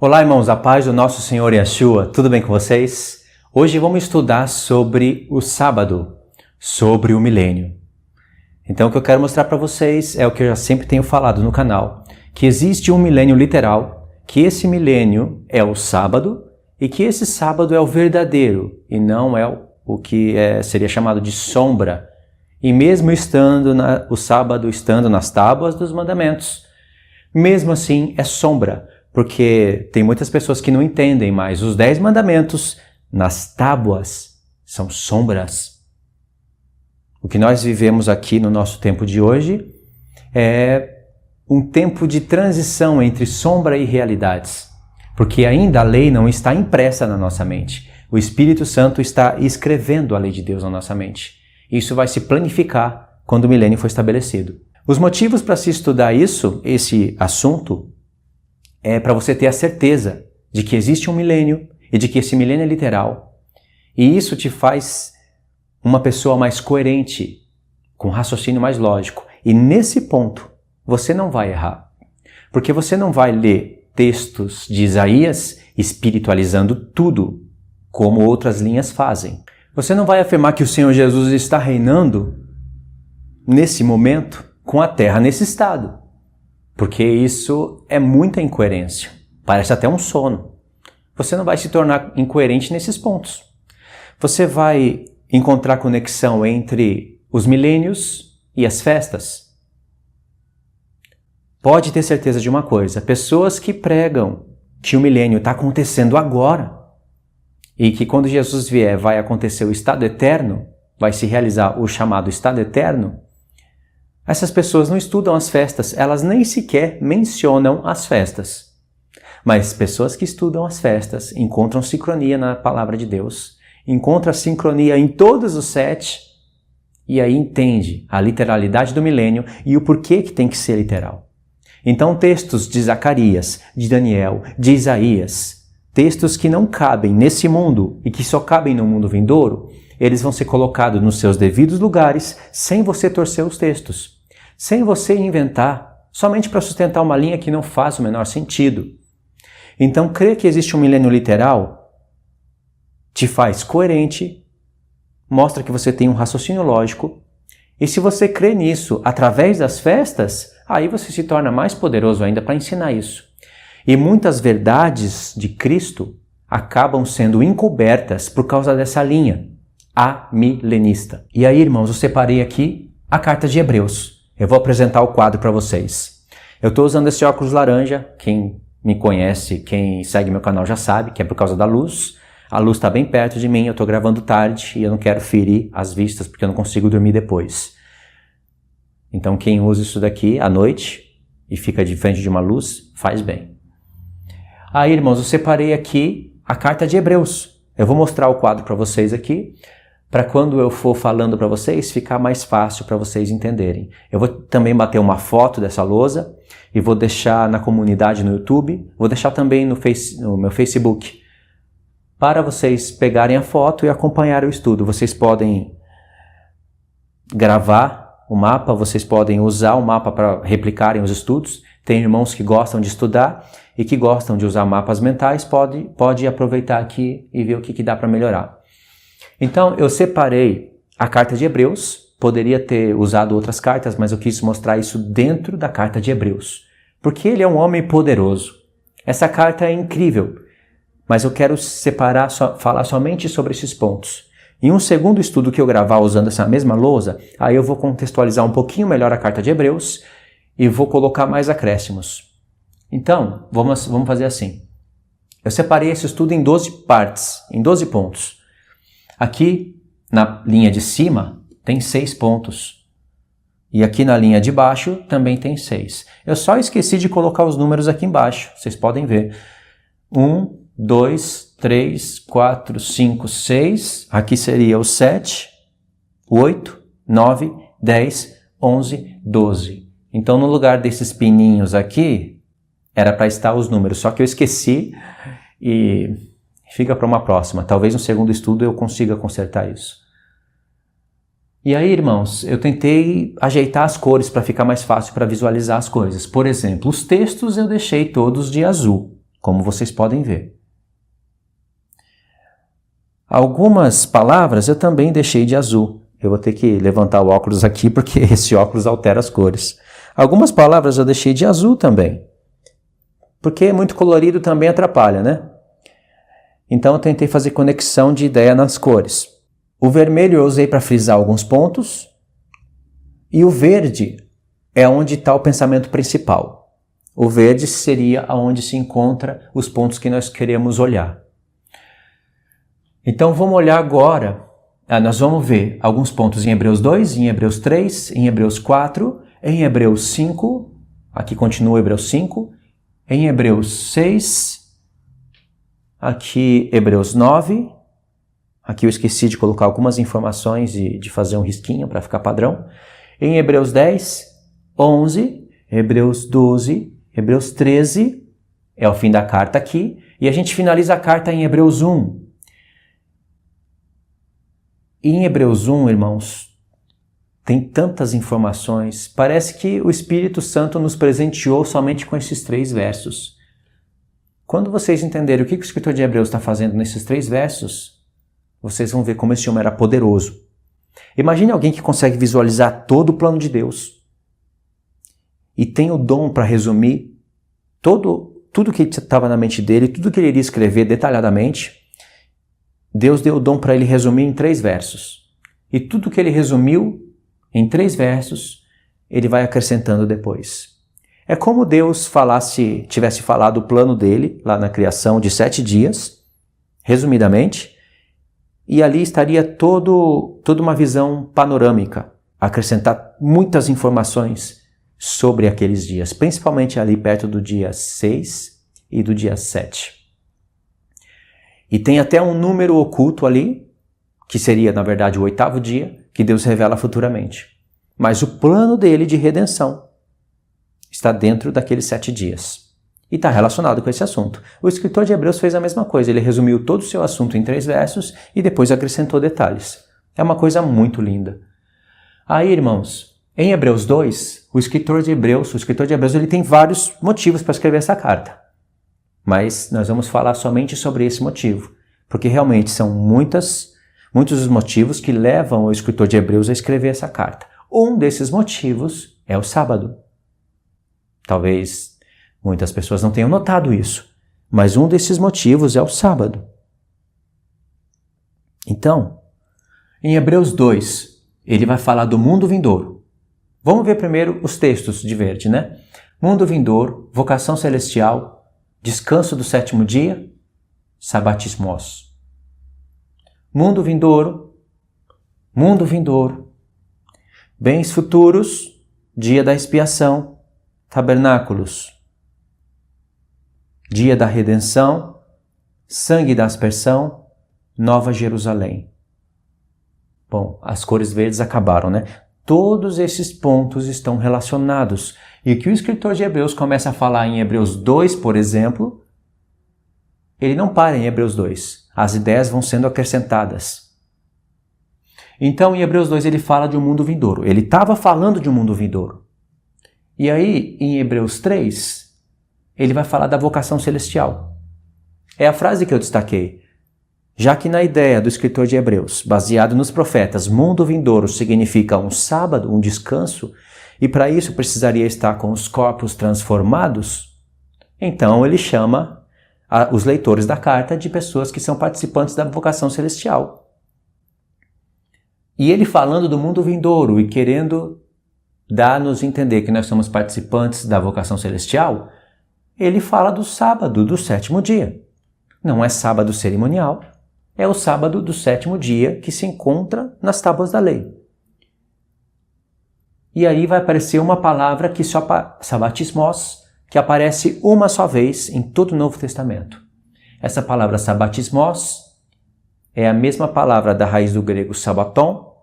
Olá, irmãos, a paz do nosso Senhor Yeshua, tudo bem com vocês? Hoje vamos estudar sobre o sábado, sobre o milênio. Então o que eu quero mostrar para vocês é o que eu já sempre tenho falado no canal, que existe um milênio literal, que esse milênio é o sábado e que esse sábado é o verdadeiro e não é o que seria chamado de sombra. E mesmo estando o sábado estando nas tábuas dos mandamentos, mesmo assim é sombra. Porque tem muitas pessoas que não entendem, mas os 10 mandamentos nas tábuas são sombras. O que nós vivemos aqui no nosso tempo de hoje é um tempo de transição entre sombra e realidades. Porque ainda a lei não está impressa na nossa mente. O Espírito Santo está escrevendo a lei de Deus na nossa mente. Isso vai se planificar quando o milênio for estabelecido. Os motivos para se estudar esse assunto, é para você ter a certeza de que existe um milênio e de que esse milênio é literal. E isso te faz uma pessoa mais coerente, com raciocínio mais lógico. E nesse ponto, você não vai errar. Porque você não vai ler textos de Isaías espiritualizando tudo, como outras linhas fazem. Você não vai afirmar que o Senhor Jesus está reinando nesse momento com a terra nesse estado. Porque isso é muita incoerência. Parece até um sono. Você não vai se tornar incoerente nesses pontos. Você vai encontrar conexão entre os milênios e as festas. Pode ter certeza de uma coisa. Pessoas que pregam que o milênio está acontecendo agora e que quando Jesus vier vai acontecer o estado eterno, vai se realizar o chamado estado eterno, essas pessoas não estudam as festas, elas nem sequer mencionam as festas. Mas pessoas que estudam as festas encontram sincronia na palavra de Deus, encontram sincronia em todos os 7, e aí entende a literalidade do milênio e o porquê que tem que ser literal. Então textos de Zacarias, de Daniel, de Isaías, textos que não cabem nesse mundo e que só cabem no mundo vindouro, eles vão ser colocados nos seus devidos lugares sem você torcer os textos. Sem você inventar, somente para sustentar uma linha que não faz o menor sentido. Então, crer que existe um milênio literal te faz coerente, mostra que você tem um raciocínio lógico, e se você crê nisso através das festas, aí você se torna mais poderoso ainda para ensinar isso. E muitas verdades de Cristo acabam sendo encobertas por causa dessa linha amilenista. E aí, irmãos, eu separei aqui a carta de Hebreus. Eu vou apresentar o quadro para vocês. Eu estou usando esse óculos laranja. Quem me conhece, quem segue meu canal já sabe que é por causa da luz. A luz está bem perto de mim, eu estou gravando tarde e eu não quero ferir as vistas porque eu não consigo dormir depois. Então quem usa isso daqui à noite e fica de frente de uma luz, faz bem. Aí, irmãos, eu separei aqui a carta de Hebreus. Eu vou mostrar o quadro para vocês aqui, para quando eu for falando para vocês, ficar mais fácil para vocês entenderem. Eu vou também bater uma foto dessa lousa e vou deixar na comunidade no YouTube, vou deixar também no meu Facebook, para vocês pegarem a foto e acompanharem o estudo. Vocês podem gravar o mapa, vocês podem usar o mapa para replicarem os estudos. Tem irmãos que gostam de estudar e que gostam de usar mapas mentais, pode aproveitar aqui e ver o que dá para melhorar. Então, eu separei a carta de Hebreus, poderia ter usado outras cartas, mas eu quis mostrar isso dentro da carta de Hebreus, porque ele é um homem poderoso. Essa carta é incrível, mas eu quero falar somente sobre esses pontos. Em um segundo estudo que eu gravar usando essa mesma lousa, aí eu vou contextualizar um pouquinho melhor a carta de Hebreus e vou colocar mais acréscimos. Então, vamos fazer assim. Eu separei esse estudo em 12 partes, em 12 pontos. Aqui, na linha de cima, tem 6 pontos. E aqui na linha de baixo, também tem 6. Eu só esqueci de colocar os números aqui embaixo. Vocês podem ver. 1, 2, 3, 4, 5, 6. Aqui seria o 7, 8, 9, 10, 11, 12. Então, no lugar desses pininhos aqui, era para estar os números. Só que eu esqueci e fica para uma próxima. Talvez no segundo estudo eu consiga consertar isso. E aí, irmãos, eu tentei ajeitar as cores para ficar mais fácil para visualizar as coisas. Por exemplo, os textos eu deixei todos de azul. como vocês podem ver. Algumas palavras eu também deixei de azul. Eu vou ter que levantar o óculos aqui porque esse óculos altera as cores. Algumas palavras eu deixei de azul também, porque muito colorido também atrapalha, né? Então eu tentei fazer conexão de ideia nas cores. O vermelho eu usei para frisar alguns pontos, e o verde é onde está o pensamento principal. O verde seria onde se encontra os pontos que nós queremos olhar. Então vamos olhar agora, nós vamos ver alguns pontos em Hebreus 2, em Hebreus 3, em Hebreus 4, em Hebreus 5, aqui continua Hebreus 5, em Hebreus 6, aqui Hebreus 9, aqui eu esqueci de colocar algumas informações e de fazer um risquinho para ficar padrão, em Hebreus 10, 11, Hebreus 12, Hebreus 13, é o fim da carta aqui, e a gente finaliza a carta em Hebreus 1. E em Hebreus 1, irmãos, tem tantas informações, parece que o Espírito Santo nos presenteou somente com esses 3 versos. Quando vocês entenderem o que o escritor de Hebreus está fazendo nesses 3 versos, vocês vão ver como esse homem era poderoso. Imagine alguém que consegue visualizar todo o plano de Deus e tem o dom para resumir tudo que estava na mente dele, tudo que ele iria escrever detalhadamente. Deus deu o dom para ele resumir em 3 versos. E tudo que ele resumiu em 3 versos, ele vai acrescentando depois. É como Deus tivesse falado o plano dele, lá na criação de 7 dias, resumidamente, e ali estaria toda uma visão panorâmica, acrescentar muitas informações sobre aqueles dias, principalmente ali perto do dia 6 e do dia 7. E tem até um número oculto ali, que seria, na verdade, o 8º dia, que Deus revela futuramente. Mas o plano dele de redenção está dentro daqueles 7 dias. E está relacionado com esse assunto. O escritor de Hebreus fez a mesma coisa. Ele resumiu todo o seu assunto em 3 versos e depois acrescentou detalhes. É uma coisa muito linda. Aí, irmãos, em Hebreus 2, o escritor de Hebreus ele tem vários motivos para escrever essa carta. Mas nós vamos falar somente sobre esse motivo, porque realmente são muitos os motivos que levam o escritor de Hebreus a escrever essa carta. Um desses motivos é o sábado. Talvez muitas pessoas não tenham notado isso, mas um desses motivos é o sábado. Então, em Hebreus 2, ele vai falar do mundo vindouro. Vamos ver primeiro os textos de verde, né? Mundo vindouro, vocação celestial, descanso do 7º dia, sabatismos. Mundo vindouro, bens futuros, dia da expiação, tabernáculos. Dia da redenção, sangue da aspersão, Nova Jerusalém. Bom, as cores verdes acabaram, né? Todos esses pontos estão relacionados. E o que o escritor de Hebreus começa a falar em Hebreus 2, por exemplo, ele não para em Hebreus 2. As ideias vão sendo acrescentadas. Então, em Hebreus 2, ele fala de um mundo vindouro. Ele estava falando de um mundo vindouro. E aí, em Hebreus 3, ele vai falar da vocação celestial. É a frase que eu destaquei. Já que na ideia do escritor de Hebreus, baseado nos profetas, mundo vindouro significa um sábado, um descanso, e para isso precisaria estar com os corpos transformados, então ele chama os leitores da carta de pessoas que são participantes da vocação celestial. E ele falando do mundo vindouro e querendo dar-nos a entender que nós somos participantes da vocação celestial, ele fala do sábado, do 7º dia. Não é sábado cerimonial, é o sábado do 7º dia que se encontra nas tábuas da lei. E aí vai aparecer uma palavra que sabatismos, que aparece uma só vez em todo o Novo Testamento. Essa palavra sabatismos é a mesma palavra da raiz do grego sabaton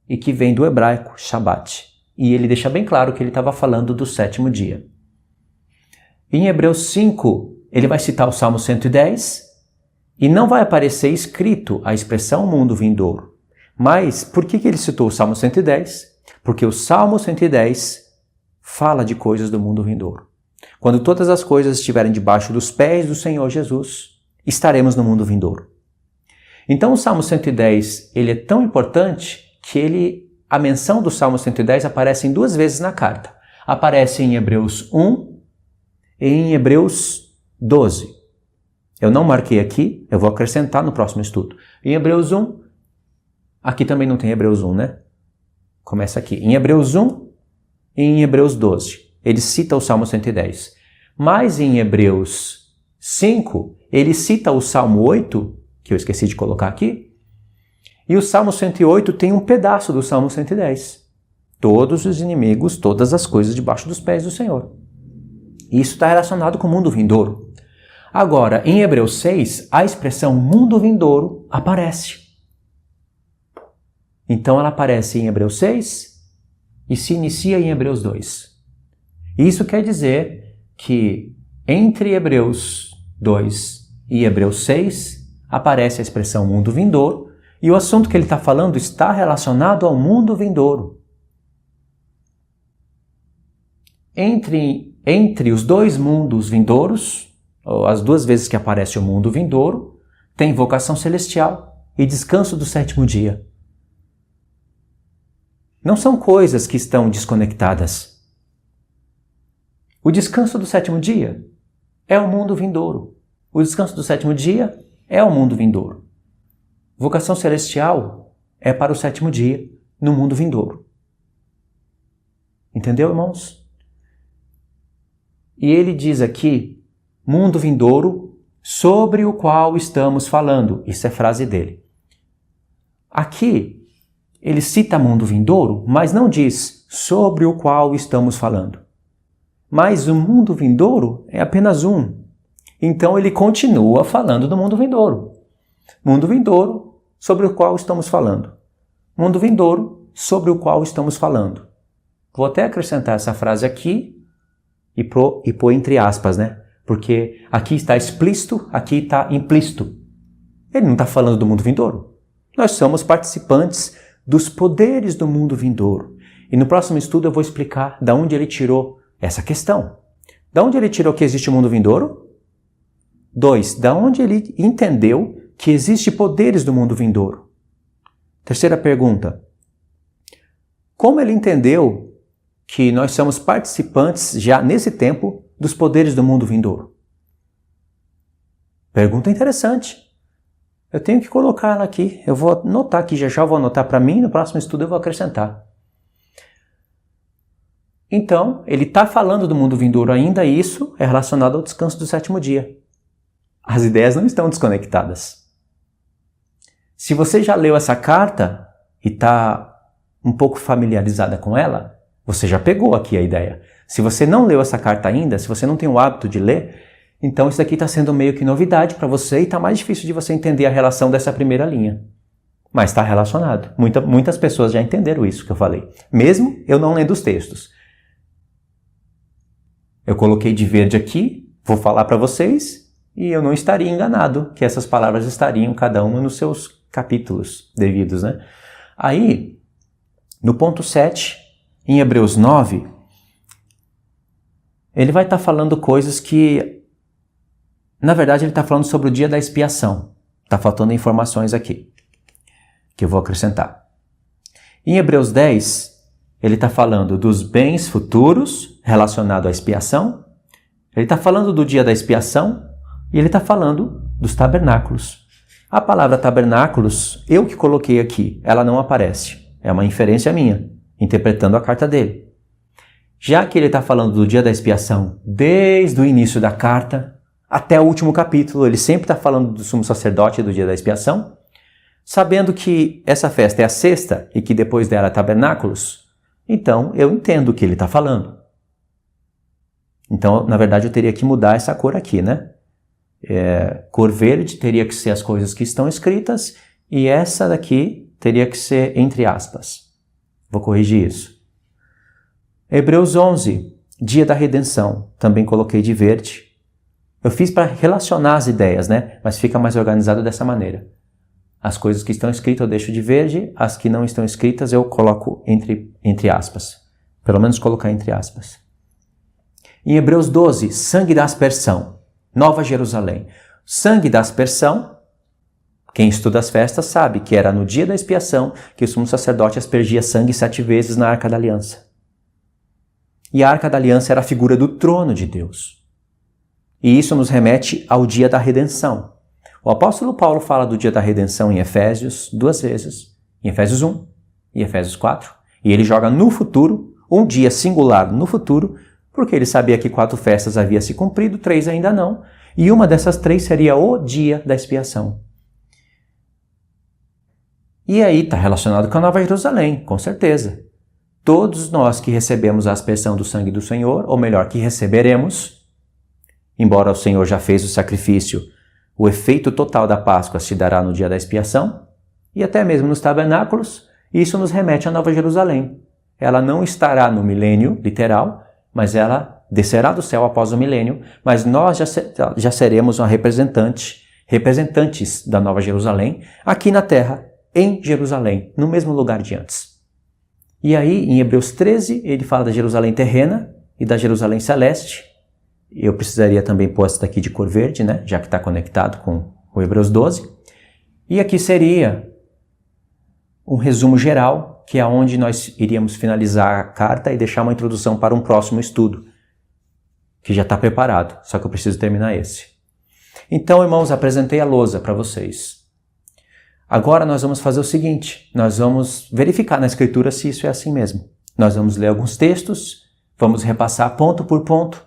e que vem do hebraico shabat. E ele deixa bem claro que ele estava falando do 7º dia. Em Hebreus 5, ele vai citar o Salmo 110 e não vai aparecer escrito a expressão mundo vindouro. Mas por que ele citou o Salmo 110? Porque o Salmo 110 fala de coisas do mundo vindouro. Quando todas as coisas estiverem debaixo dos pés do Senhor Jesus, estaremos no mundo vindouro. Então o Salmo 110, ele é tão importante que a menção do Salmo 110 aparece em 2 vezes na carta. Aparece em Hebreus 1 e em Hebreus 12. Eu não marquei aqui, eu vou acrescentar no próximo estudo. Em Hebreus 1, aqui também não tem Hebreus 1, né? Começa aqui. Em Hebreus 1 e em Hebreus 12. Ele cita o Salmo 110. Mas em Hebreus 5, ele cita o Salmo 8, que eu esqueci de colocar aqui. E o Salmo 108 tem um pedaço do Salmo 110. Todos os inimigos, todas as coisas debaixo dos pés do Senhor. Isso está relacionado com o mundo vindouro. Agora, em Hebreus 6, a expressão mundo vindouro aparece. Então ela aparece em Hebreus 6 e se inicia em Hebreus 2. Isso quer dizer que entre Hebreus 2 e Hebreus 6 aparece a expressão mundo vindouro e o assunto que ele está falando está relacionado ao mundo vindouro. Entre os 2 mundos vindouros, as 2 vezes que aparece o mundo vindouro, tem vocação celestial e descanso do 7º dia. Não são coisas que estão desconectadas. O descanso do 7º dia é o mundo vindouro. O descanso do 7º dia é o mundo vindouro. Vocação celestial é para o 7º dia no mundo vindouro. Entendeu, irmãos? E ele diz aqui, mundo vindouro, sobre o qual estamos falando. Isso é frase dele. Aqui, ele cita mundo vindouro, mas não diz sobre o qual estamos falando. Mas o mundo vindouro é apenas um. Então ele continua falando do mundo vindouro. Mundo vindouro, sobre o qual estamos falando. Mundo vindouro, sobre o qual estamos falando. Vou até acrescentar essa frase aqui e pôr entre aspas, né? Porque aqui está explícito, aqui está implícito. Ele não está falando do mundo vindouro. Nós somos participantes dos poderes do mundo vindouro. E no próximo estudo eu vou explicar de onde ele tirou essa questão. De onde ele tirou que existe o mundo vindouro? 2. De onde ele entendeu que existe poderes do mundo vindouro? Terceira pergunta. Como ele entendeu que nós somos participantes já nesse tempo dos poderes do mundo vindouro? Pergunta interessante. Eu tenho que colocar ela aqui. Eu vou anotar aqui, já vou anotar para mim, no próximo estudo eu vou acrescentar. Então, ele está falando do mundo vindouro ainda, e isso é relacionado ao descanso do 7º dia. As ideias não estão desconectadas. Se você já leu essa carta e está um pouco familiarizada com ela, você já pegou aqui a ideia. Se você não leu essa carta ainda, se você não tem o hábito de ler, então isso aqui está sendo meio que novidade para você e está mais difícil de você entender a relação dessa primeira linha. Mas está relacionado. Muitas pessoas já entenderam isso que eu falei, mesmo eu não lendo os textos. Eu coloquei de verde aqui, vou falar para vocês, e eu não estaria enganado que essas palavras estariam cada uma nos seus capítulos devidos, né? Aí, no ponto 7, em Hebreus 9, ele vai estar falando coisas que, na verdade, ele está falando sobre o dia da expiação. Está faltando informações aqui, que eu vou acrescentar. Em Hebreus 10, ele está falando dos bens futuros relacionados à expiação. Ele está falando do dia da expiação e ele está falando dos tabernáculos. A palavra tabernáculos, eu que coloquei aqui, ela não aparece. É uma inferência minha, interpretando a carta dele. Já que ele está falando do dia da expiação desde o início da carta até o último capítulo, ele sempre está falando do sumo sacerdote e do dia da expiação, sabendo que essa festa é a sexta e que depois dela é tabernáculos, então eu entendo o que ele está falando. Então, na verdade, eu teria que mudar essa cor aqui, né? Cor verde teria que ser as coisas que estão escritas e essa daqui teria que ser entre aspas. Vou corrigir isso. Hebreus 11, dia da redenção, também coloquei de verde. Eu fiz para relacionar as ideias, né? Mas fica mais organizado dessa maneira. As coisas que estão escritas eu deixo de verde, as que não estão escritas eu coloco entre aspas. Pelo menos colocar entre aspas. Em Hebreus 12, sangue da aspersão, Nova Jerusalém. Sangue da aspersão, quem estuda as festas sabe que era no dia da expiação que o sumo sacerdote aspergia sangue 7 vezes na Arca da Aliança. E a Arca da Aliança era a figura do trono de Deus. E isso nos remete ao dia da redenção. O apóstolo Paulo fala do dia da redenção em Efésios 2 vezes, em Efésios 1 e Efésios 4. E ele joga no futuro, um dia singular no futuro, porque ele sabia que 4 festas haviam se cumprido, 3 ainda não, e uma dessas 3 seria o dia da expiação. E aí está relacionado com a Nova Jerusalém, com certeza. Todos nós que recebemos a aspersão do sangue do Senhor, ou melhor, que receberemos, embora o Senhor já fez o sacrifício, o efeito total da Páscoa se dará no dia da expiação, e até mesmo nos tabernáculos, isso nos remete à Nova Jerusalém. Ela não estará no milênio, literal, mas ela descerá do céu após o milênio, mas nós já seremos representantes da Nova Jerusalém, aqui na terra, em Jerusalém, no mesmo lugar de antes. E aí, em Hebreus 13, ele fala da Jerusalém terrena e da Jerusalém celeste. Eu precisaria também pôr essa daqui de cor verde, né? Já que está conectado com o Hebreus 12. E aqui seria um resumo geral, que é onde nós iríamos finalizar a carta e deixar uma introdução para um próximo estudo, que já está preparado, só que eu preciso terminar esse. Então, irmãos, apresentei a lousa para vocês. Agora nós vamos fazer o seguinte, nós vamos verificar na Escritura se isso é assim mesmo. Nós vamos ler alguns textos, vamos repassar ponto por ponto,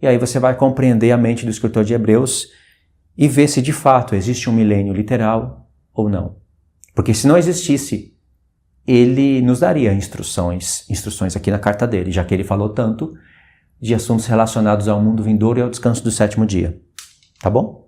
e aí você vai compreender a mente do escritor de Hebreus e ver se de fato existe um milênio literal ou não. Porque se não existisse, ele nos daria instruções aqui na carta dele, já que ele falou tanto de assuntos relacionados ao mundo vindouro e ao descanso do 7º dia. Tá bom?